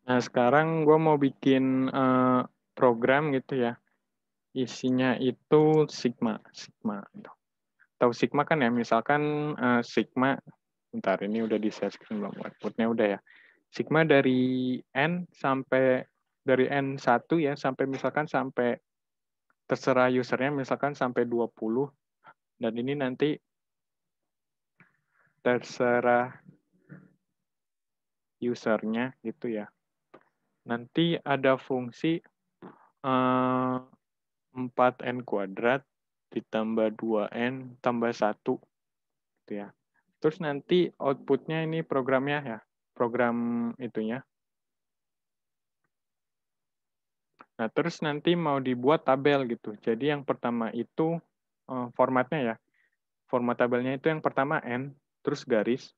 Nah, sekarang gue mau bikin program gitu ya. Isinya itu Sigma. Sigma. Tahu Sigma kan ya? Misalkan Sigma, bentar ini udah di share screen belum? Outputnya udah ya. Sigma dari N sampai, dari N1 ya, sampai misalkan sampai terserah usernya, misalkan sampai 20. Dan ini nanti terserah usernya gitu ya. Nanti ada fungsi 4N kuadrat ditambah 2N tambah 1 gitu ya. Terus nanti outputnya ini programnya ya, program itunya. Nah, terus nanti mau dibuat tabel gitu. Jadi yang pertama itu formatnya ya. Format tabelnya itu yang pertama N, terus garis.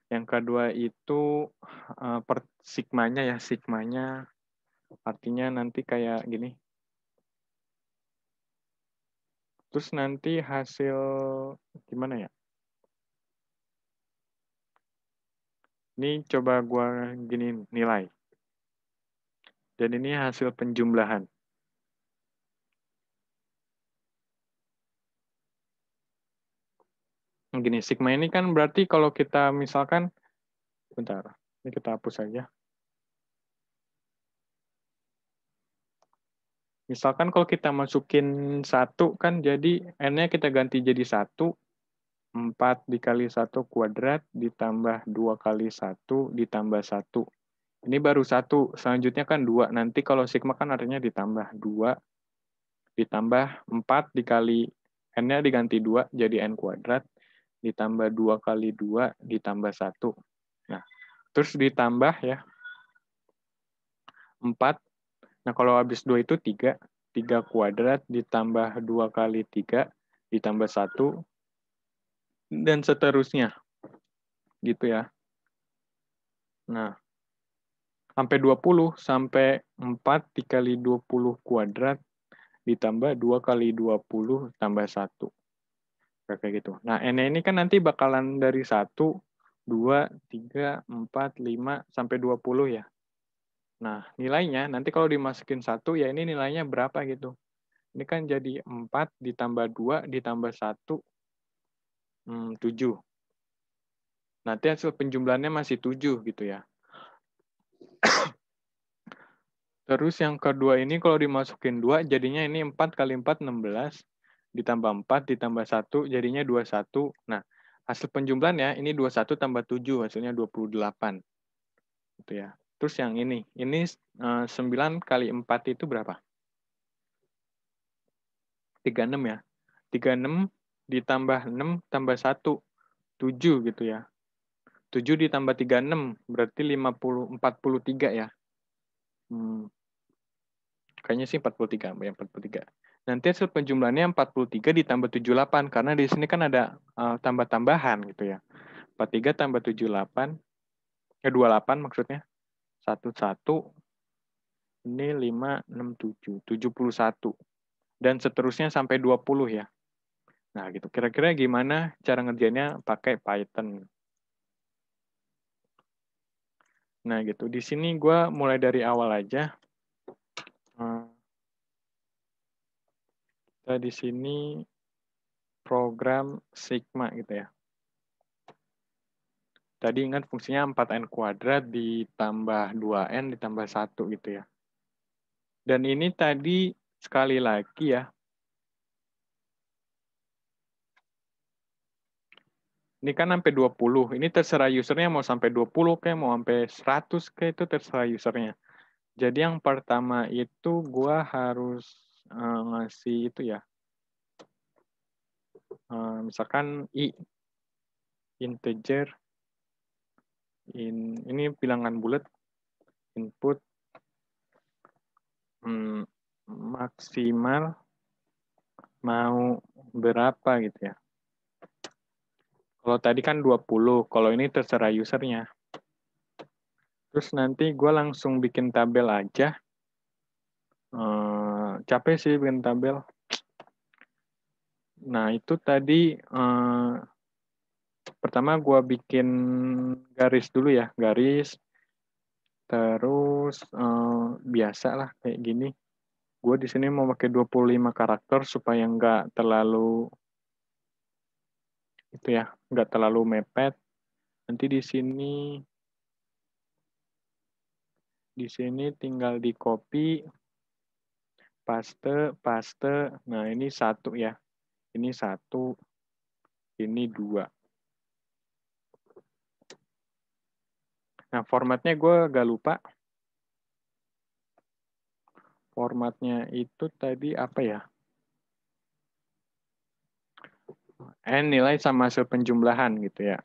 Yang kedua itu sigmanya ya, sigmanya artinya nanti kayak gini. Terus nanti hasil gimana ya? Ini coba gua gini nilai. Dan ini hasil penjumlahan. Gini, sigma ini kan berarti kalau kita misalkan, bentar, ini kita hapus aja. Misalkan kalau kita masukin 1 kan jadi N-nya kita ganti jadi 1, 4 dikali 1 kuadrat ditambah 2 kali 1 ditambah 1. Ini baru 1, selanjutnya kan 2. Nanti kalau sigma kan artinya ditambah 2 ditambah 4 dikali N-nya diganti 2 jadi N kuadrat ditambah 2 kali 2 ditambah 1. Nah, terus ditambah ya 4. Nah, kalau habis 2 itu 3. 3 kuadrat ditambah 2 kali 3 ditambah 1 dan seterusnya. Gitu ya. Nah, sampai 20, sampai 4 dikali 20 kuadrat ditambah 2 kali 20 tambah 1. Kayak gitu. Nah, N ini kan nanti bakalan dari 1, 2, 3, 4, 5, sampai 20 ya. Nah, nilainya nanti kalau dimasukin 1, ya ini nilainya berapa gitu. Ini kan jadi 4 ditambah 2 ditambah 1, 7. Nanti hasil penjumlahannya masih 7 gitu ya. Terus yang kedua ini kalau dimasukin 2, jadinya ini 4 kali 4, 16. Ditambah 4, ditambah 1, jadinya 21. Nah, hasil penjumlahannya ini 21 tambah 7, hasilnya 28. Gitu ya. Terus yang ini 9 kali 4 itu berapa? 36 ya. 36 ditambah 6 tambah 1, 7 gitu ya. 7 ditambah 36, berarti 43 ya. Kayaknya sih 43, ya 43. Nanti hasil penjumlahannya 43 ditambah 78, karena di sini kan ada tambah-tambahan gitu ya. 43 tambah 78, 28 maksudnya. 11, ini 5, 6, 7, 71. Dan seterusnya sampai 20 ya. Nah gitu, kira-kira gimana cara ngerjainnya pakai Python. Nah gitu, di sini gue mulai dari awal aja. Kita di sini program Sigma gitu ya. Tadi ingat fungsinya 4N kuadrat ditambah 2N ditambah 1 gitu ya. Dan ini tadi sekali lagi ya. Ini kan sampai 20. Ini terserah usernya mau sampai 20 kayak mau sampai 100 kayak itu terserah usernya. Jadi yang pertama itu gua harus ngasih itu ya. Misalkan I integer ini bilangan bulat input maksimal mau berapa gitu ya. Kalau tadi kan 20, kalau ini terserah usernya. Terus nanti gue langsung bikin tabel aja. Capek sih bikin tabel. Nah, itu tadi pertama gue bikin garis dulu ya, garis. Terus biasa lah kayak gini. Gue di sini mau pakai 25 karakter supaya nggak terlalu itu ya, nggak terlalu mepet. Nanti di sini tinggal di copy, paste, paste. Nah ini satu ya, ini satu, ini dua. Nah formatnya gue agak lupa. Formatnya itu tadi apa ya? N nilai sama hasil penjumlahan gitu ya.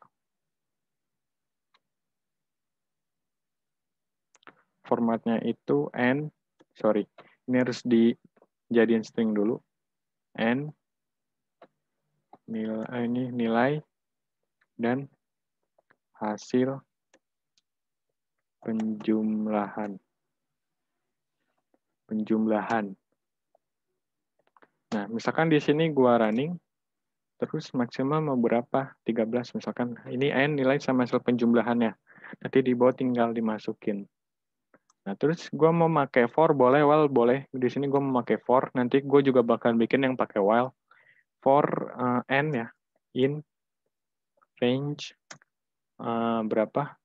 Formatnya itu N, sorry, ini harus dijadiin string dulu. N, nilai dan hasil penjumlahan. Nah, misalkan di sini gua running, terus maksimal mau berapa? 13 misalkan. Ini N nilai sama hasil penjumlahannya. Nanti di bawah tinggal dimasukin. Nah, terus gua mau pakai for, boleh, while boleh. Di sini gua mau pakai for, nanti gue juga bakal bikin yang pakai while. For N ya, in range berapa?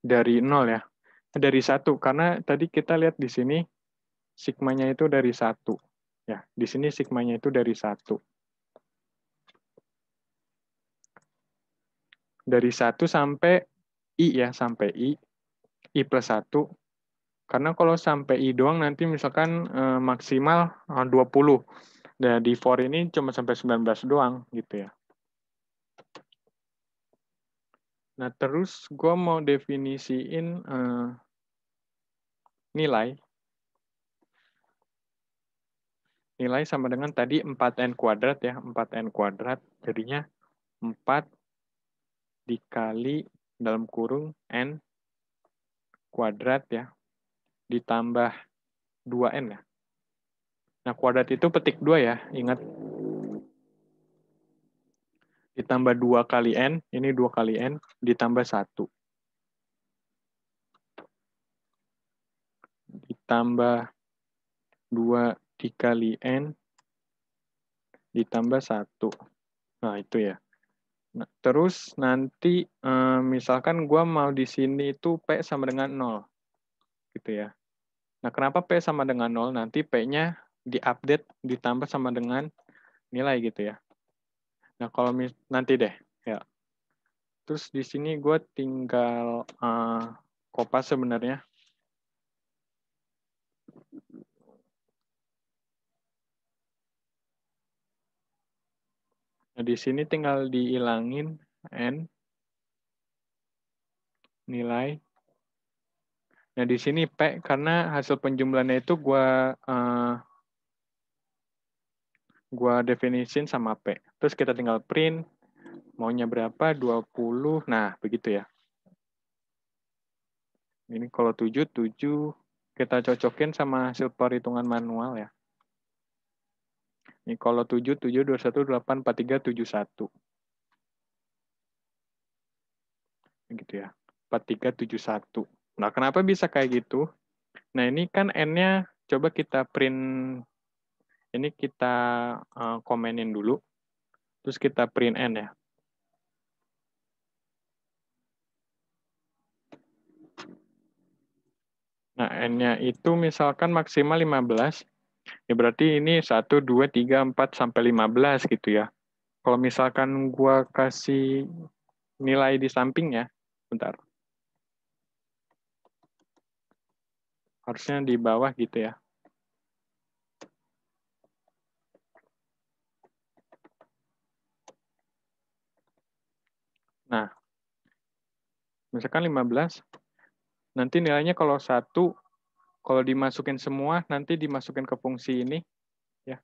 Dari 0 ya. Dari 1, karena tadi kita lihat di sini sigmanya itu dari 1. Ya, di sini sigmanya itu dari 1. Dari 1 sampai I ya, sampai I plus 1. Karena kalau sampai I doang nanti misalkan maksimal 20. Nah, di for ini cuma sampai 19 doang gitu ya. Nah, terus gue mau definisiin nilai. Nilai sama dengan tadi 4N kuadrat ya, 4N kuadrat. Jadinya 4 dikali dalam kurung N kuadrat ya, ditambah 2N ya. Nah, kuadrat itu petik 2 ya, ingat. Ditambah 2 kali N, ini 2 kali N, ditambah 1. Ditambah 2 dikali N, ditambah 1. Nah, itu ya. Nah, terus nanti misalkan gua mau di sini itu P sama dengan 0. Gitu ya. Nah, kenapa P sama dengan 0? Nanti P-nya diupdate ditambah sama dengan nilai gitu ya. Nah, kalau nanti deh, ya. Terus di sini gue tinggal kopas sebenarnya. Nah, di sini tinggal dihilangin N nilai. Nah, di sini P karena hasil penjumlahannya itu gua definisin sama P. Terus kita tinggal print maunya berapa? 20. Nah, begitu ya. Ini kalau 7 kita cocokin sama hasil perhitungan manual ya. Ini kalau 7 21 8 43 71. Gitu ya. 4371. Nah, kenapa bisa kayak gitu? Nah, ini kan N-nya coba kita print, ini kita komenin dulu, terus kita print N ya. Nah, N-nya itu misalkan maksimal 15, ya berarti ini 1, 2, 3, 4, sampai 15 gitu ya. Kalau misalkan gua kasih nilai di sampingnya, bentar. Harusnya di bawah gitu ya. Nah, misalkan 15, nanti nilainya kalau 1, kalau dimasukin semua, nanti dimasukin ke fungsi ini, ya.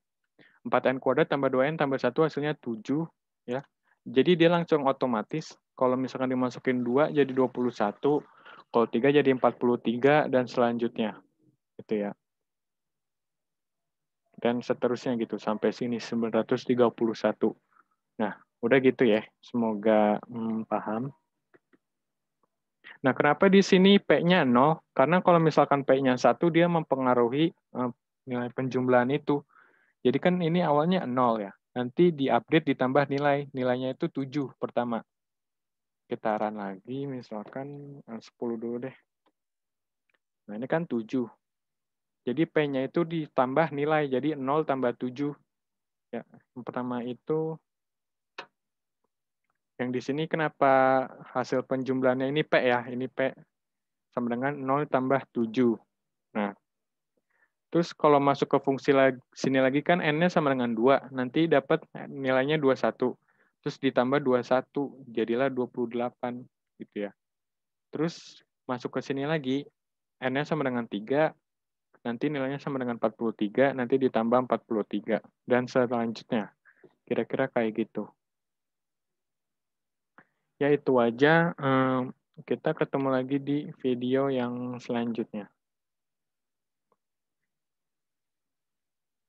4N kuadrat tambah 2N tambah 1 hasilnya 7, ya. Jadi dia langsung otomatis, kalau misalkan dimasukin 2 jadi 21, kalau 3 jadi 43, dan selanjutnya. Gitu ya. Dan seterusnya gitu, sampai sini 931. Nah, udah gitu ya. Semoga paham. Nah, kenapa di sini P-nya 0? Karena kalau misalkan P-nya 1, dia mempengaruhi nilai penjumlahan itu. Jadi kan ini awalnya 0 ya. Nanti diupdate ditambah nilai. Nilainya itu 7 pertama. Kita run lagi, misalkan 10 dulu deh. Nah, ini kan 7. Jadi P-nya itu ditambah nilai, jadi 0 tambah 7. Ya, yang pertama itu, yang di sini kenapa hasil penjumlahannya ini P ya? Ini P sama dengan 0 tambah 7. Nah, terus kalau masuk ke fungsi sini lagi kan N-nya sama dengan 2. Nanti dapat nilainya 21. Terus ditambah 21, jadilah 28 gitu ya. Terus masuk ke sini lagi, N-nya sama dengan 3, nanti nilainya sama dengan 43, nanti ditambah 43, dan selanjutnya. Kira-kira kayak gitu. Ya itu aja, kita ketemu lagi di video yang selanjutnya.